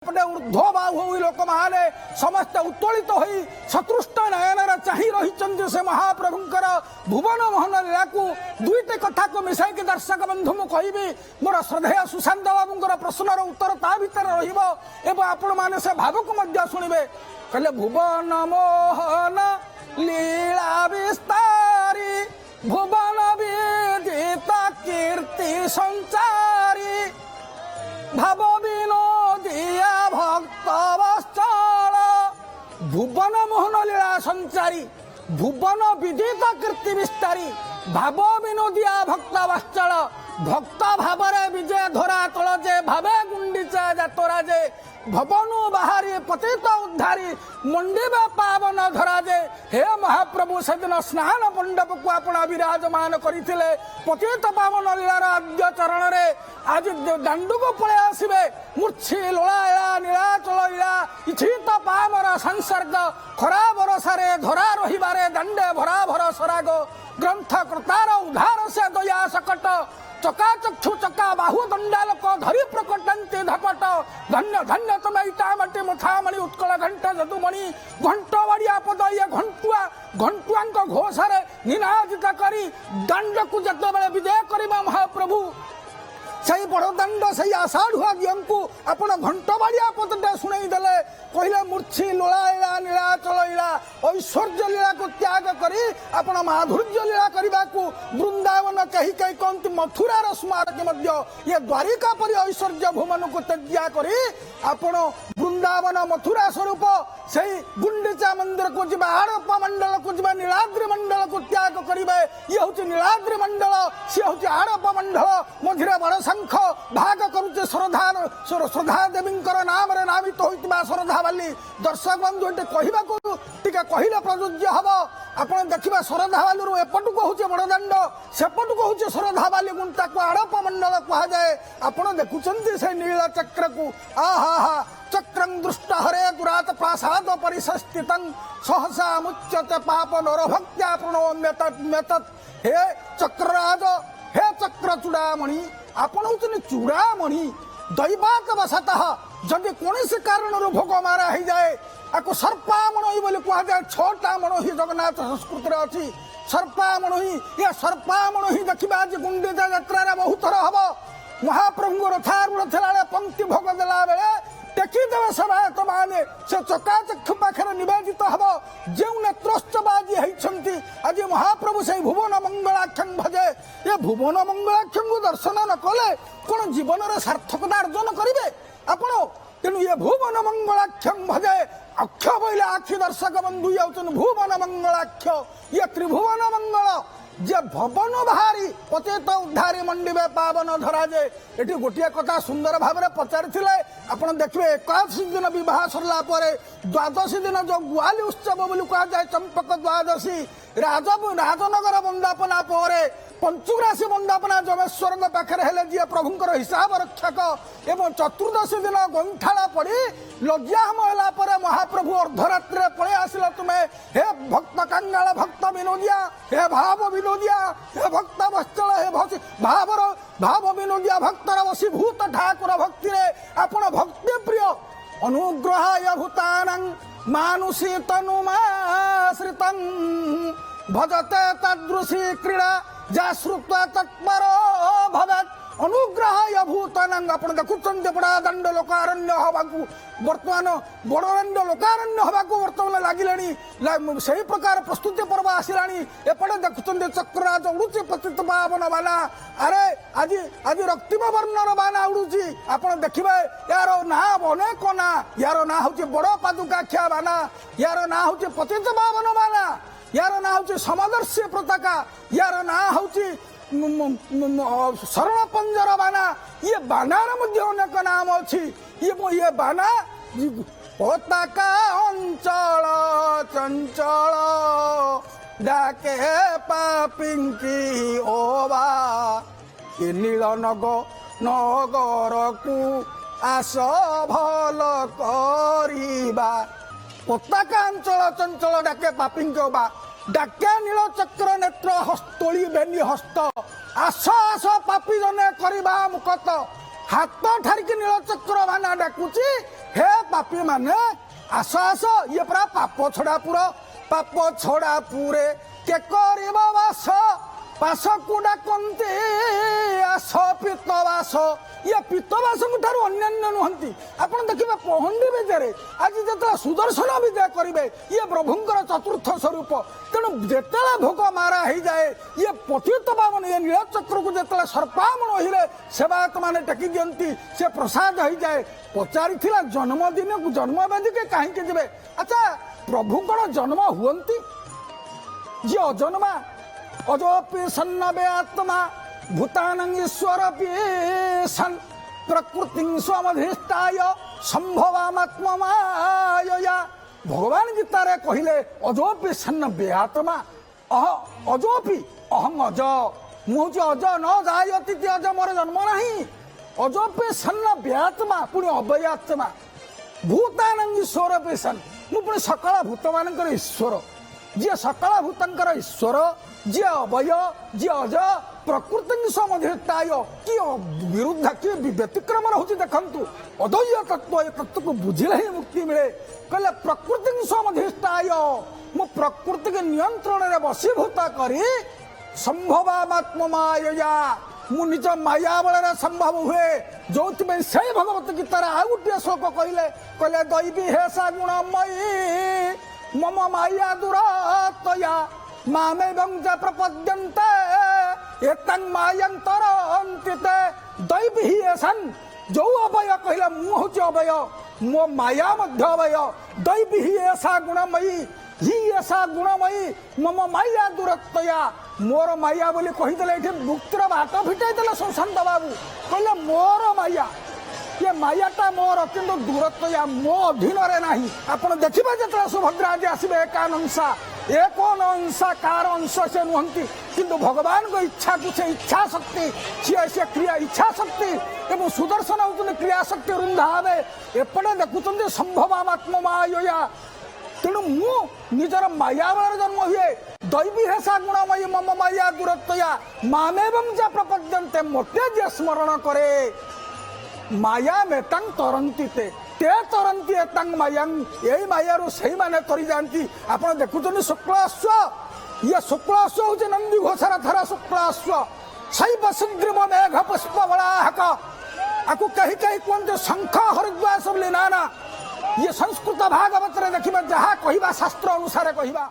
ऊर्ध्व बाहु लोक माने समस्त उत्तोलित हो सतृष्ट नयन चाही रही से महाप्रभुंकर भुवन मोहन लीला को दुईटे कथा को मिसाई दर्शक बंधु मु कहि मोर श्रद्धेय सुशांत बाबूंकर प्रश्नर उत्तर ता भीतर रहिबो एवं आपण माने से भाव को मध्य सुनिबे कहले भुवन मोहन लीला विस्तारी भुवन विदित कीर्ति संचारी भाव विनोदिया भक्त वत्सल भुवन मोहन लीला संचारी भुवन विदित कीर्ति विस्तारी भाव विनोदिया भक्त वत्सल भक्त भावरे विजय धरा तल जे भावे गुंडीचा जातरा जे भवनु बाहरी पतित उद्धारी मंडिबा पावन धरा जे हे महाप्रभु सेदिन स्नान मंडप को आपण विराजमान करथिले पतित पावन लीलार आद्य चरण रे आज दांडु को पळे आसीबे मूर्छी लोळा नीलाचल लीला इच्छित पामर संसर्ग खरा बरसारे धरा रहिबारे दंडे भरा भर सराग ग्रंथ कृतार उद्धार से दया सकट चकाचक्षु चका बाहु दंडालक धरी प्रकटंते धपट धन्य धन्य तमे इटामटी मुथामणि उत्कल घंट जदुमणि घंट वड़िया पद ये घंटुआ घंटुआंक घोषारे निनादित करी दंड को जतबेले विजय करिबा महाप्रभु सही बड़दंड सही आषाढ़ुआ दियंकु आपण घंट बाड़िया पदटे शुणई देले कहले मूर्छी लोला नीलाचल लीला ऐश्वर्य लीला को त्याग करी आपण माधुर्य लीला करने को वृंदावन कही कही कहती मथुरार स्मारक मध्य ये द्वारिका परि ऐश्वर्य भूमन को त्याग करी आपण वृंदावन मथुरा स्वरूप सही गुंडीचा मंदिर को जीवा हड़प्पा मंडल को जीवा नीलाद्रि मंडल को त्याग करिवे ये हूँ नीलाद्रि मंडल सी हूँ हड़प्पा मंडल मझिरे बड़ शंख भाग करुचे श्रद्धा देवी नाम रे नामित होइतिबा श्रद्धा बाली दर्शक बंधु एटे कहबा को टिके कहिले प्रयोज्य हबो आपण देखिबा श्रद्धा बाली रु एपटु को होचे बड़दंड सेपटु को होचे श्रद्धा बाली गुंटा को हड़प्पा मंडल कहा जाए आपण देखुचंती से नील चक्र को आहा चक्रं दृष्ट हरे दुरात प्रासाद परिसस्थितं सहसा मुच्यते पाप नरभक्त्या प्रणोम्यत हे चक्रराज हे चक्र चूड़ामणि आपण होचन चूड़ामणि दैवाक वशतः जदि कौन कारण भोग मारा हो जाए आपको सर्पामणि बोली कह जाए छटा मणि जगन्नाथ संस्कृति अच्छी सर्पामणि ये सर्पामणि देखा आज गुंडीचा यात्रा बहुत थर हम महाप्रभु रथारूढ़ थिला पंक्ति भोग देला बेले टेकीदेवे सेवायत माने से चकाचक्षु पाखे निवेदित हम जो नेत्रोत्सवाजी होती आज महाप्रभु से भुवन मंगलाख्यं भजे ये भुवन मंगलाख्यं को दर्शन न कले कौन जीवन में सार्थकता अर्जन करेंगे आपण तेणु ये भुवन मंगलाख्यं भजे अक्ष बोले आखि दर्शक बंधु ये भुवन मंगलाख्य ये त्रिभुवन मंगल जे भवन बाहरी पतित उद्धारी मंडिबे पावन धरा जे एटी गोटिया कथा सुंदर भाव में पचारि आपण देखिए एकादशी दिन विवाह सरला द्वादशी दिन जो गुआली उत्सव बोली कह जाए चंपक द्वादशी राजनगर वंदापना पर पंचुराशी वंदापना जमेश्वर पाखे हेले जी प्रभुंकर हिसाब रक्षक एवं चतुर्दशी दिन गंठाला पड़ी लज्जाम है महाप्रभु अर्धरात्रि पड़े आसिल तुम्हें हे भक्त कंगाल भक्त विनोदिया हे भाव विनोदिया हे भक्त वत्सल हे भाव विनोदिया भक्तर वशीभूत ठाकुर भक्ति रे आपण भक्ति प्रिय अनुग्रहाय भूतानं मानुषी तनुमाश्रितं भजते तदृशी क्रीड़ा जाश्रुत्वा तत्परो भवेत् अनुग्रहाय भूतानं आपण देखुचंत बड़ा दंड लोकारण्य हवाकू वर्तमान बड़दंड लोकारण्य हवाकू वर्तमान लगिलानी सही प्रकार प्रस्तुति पर्व आसिलानी एपटे देखुचंत चक्रराज उड़ुची पतित पावन बाना अरे आज आज रक्तिम वर्णर बाना उड़ुची आपण देखिबे यार ना अनेक ना यार ना होची बड़ पादुकाख्या बाना यार ना होची पतित पावन बाना यार ना होची समदर्शी पताका यार ना होची शरण पंजर बाना ये बानार मध्य अनेक नाम अच्छी ये बाना पताका अंचल चंचल डाके पापिंकी ओबा ये नील नगर को आस भल करिबा पताका अंचल चंचल डाके पापिंकी ओबा डाके नील चक्र नेत्र हस्तोली बेनी हस्त आस आस पापी जने करवा मुकत हाथ ठारिकी नीलचक्र भाना डाकुची हे पापी माने आस आस ये परा पाप छड़ा पूरे के कर बास पास कुडा कंते आस पितवास ये पितवास अन्य नुहति आप देखिए पहंडी विजय आज जो सुदर्शन विजय करेंगे ये प्रभुंर चतुर्थ स्वरूप तेणु जिते भोग मारा हो जाए ये पतित पावन ये नीलचक्र को जिते सर्पामण हिले सेवायत मैंने टेकी दिखती से प्रसाद हो जाए पचारि जन्मदिन को जन्मवेदी के कहीं जी अच्छा प्रभु कौन जन्म हुंती जी अजन्मा अजोपि सन्नबे आत्मा भूतानं ईश्वर सन प्रकृति स्वमधिष्ठाय संभवात्ममायया भगवान गीता रे कहले अजोपि सन्नबे आत्मा अजोपि अहम अज मुझे अज न जायती अज मोर जन्म नहीं अजोपि सन्नबे आत्मा पुणी अभयात्मा भूतानं ईश्वर सन मु पुणी सकल भूत मानकर ईश्वर जी सकल भूतंकर ईश्वर जी अभय जी अज प्रकृति समधिष्ठाय कि विरुद्ध कि व्यतिक्रम रोचे देखु अद्वैय तत्व ये तत्व को बुझिले ही मुक्ति मिले कहले प्रकृति समधिष्ठाय मु प्रकृति के नियंत्रण रे वशीभूत करी संभवात्ममायया मु निज माया बल संभव हुए जो से भगवत गीतार आ गोटे श्लोक कहले दैवी हेसा गुणमयी मम माया दुरातया मामेवं च प्रपद्यन्ते एतं मायन्तरन्तिते दैवी एसन जो अभय कहले मु हूँ अभय मो माया मध्य अभय दैवी ऐसा गुणमयी ही ऐसा गुणमयी मम माया दुरतया मोर माया बोली कहीदेले ये मुक्तिर बाट फिटाई सुशांत बाबू कहले मोर माया ये मायाटा मोर किंतु दूरतया मो अधीन नहीं आपड़ देखिए जो सुभद्रा आज आसवे एकानंसा कार अंश से नुहति किंतु भगवान को इच्छा को से इच्छा शक्ति सी क्रिया इच्छा शक्ति एवं सुदर्शन होती क्रिया शक्ति रुंधा हे एपटे देखुं संभवात्ममायया तेणु मु निजर माया बल जन्म हुए दैवी हेसा गुणमयी मम माया दूरतया मामेवं च प्रपद्यन्ते मते जे स्मरण करे माया में तंग तरंती ते तरंती तंग मायंग यही मायारू सही माने तरी जानती आप देखुं शुक्लाश्व ये शुक्लाश्व हूँ नंदी घोषार थरा शुक्लाश्व शैव सुग्रीव मेघ पुष्प बलाहक आपको कहीं कहीं कहते शंख हरिद्वास बोली ना ये संस्कृत भागवत देखिए जहाँ कहवा शास्त्र अनुसार कहवा।